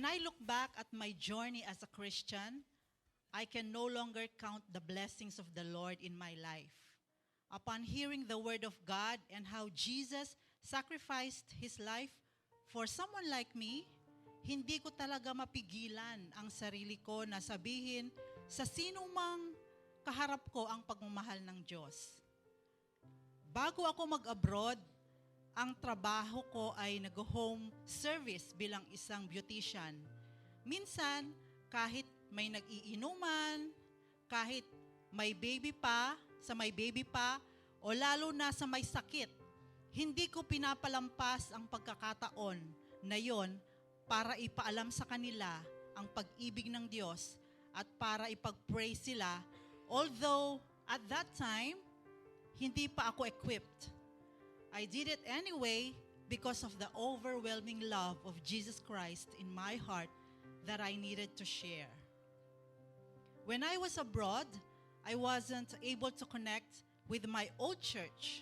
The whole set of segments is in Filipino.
When I look back at my journey as a Christian, I can no longer count the blessings of the Lord in my life. Upon hearing the word of God and how Jesus sacrificed His life for someone like me, hindi ko talaga mapigilan ang sarili ko na sabihin sa sino mang kaharap ko ang pagmamahal ng Diyos. Bago ako mag-abroad, ang trabaho ko ay nag-home service bilang isang beautician. Minsan, kahit may nag-iinuman, kahit may baby pa, o lalo na sa may sakit, hindi ko pinapalampas ang pagkakataon na yon para ipaalam sa kanila ang pag-ibig ng Diyos at para ipag-pray sila. Although, at that time, hindi pa ako equipped. I did it anyway because of the overwhelming love of Jesus Christ in my heart that I needed to share. When I was abroad, I wasn't able to connect with my old church.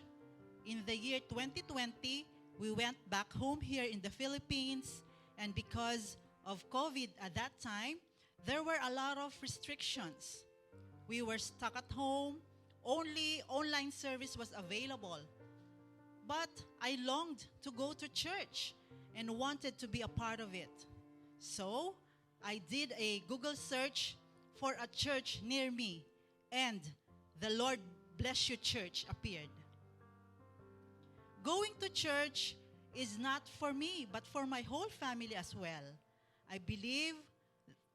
In the year 2020, we went back home here in the Philippines, and because of COVID at that time, there were a lot of restrictions. We were stuck at home. Only online service was available. But I longed to go to church and wanted to be a part of it. So, I did a Google search for a church near me, and the Lord Bless You Church appeared. Going to church is not for me, but for my whole family as well. I believe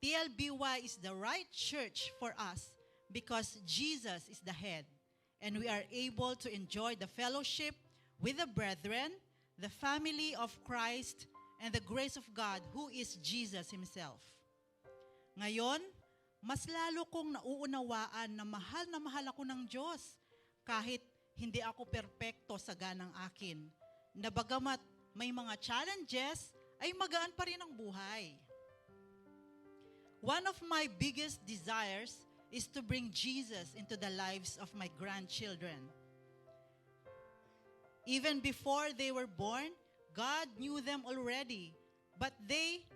TLBY is the right church for us because Jesus is the head, and we are able to enjoy the fellowship with the brethren, the family of Christ, and the grace of God who is Jesus Himself. Ngayon, mas lalo kong nauunawaan na mahal ako ng Diyos kahit hindi ako perpekto sa ganang akin. Na bagamat may mga challenges, ay magaan pa rin ang buhay. One of my biggest desires is to bring Jesus into the lives of my grandchildren. Even before they were born, God knew them already, but they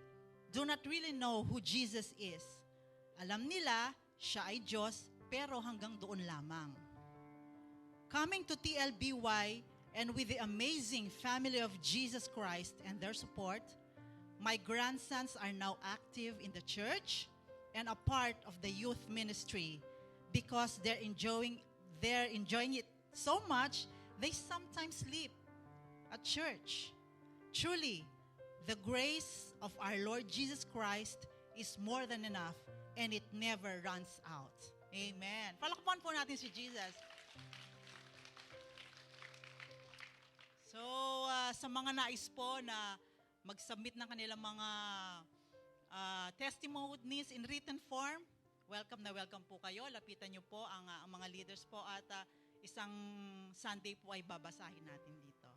do not really know who Jesus is. Alam nila, siya ay Diyos, pero hanggang doon lamang. Coming to TLBY and with the amazing family of Jesus Christ and their support, my grandsons are now active in the church and a part of the youth ministry because they're enjoying it so much, they sometimes sleep at church. Truly, the grace of our Lord Jesus Christ is more than enough and it never runs out. Amen. Palakpan po natin si Jesus. So, sa mga nais po na mag-submit ng kanilang mga testimonies in written form, welcome na welcome po kayo. Lapitan niyo po ang mga leaders po at isang Sunday po ay babasahin natin dito.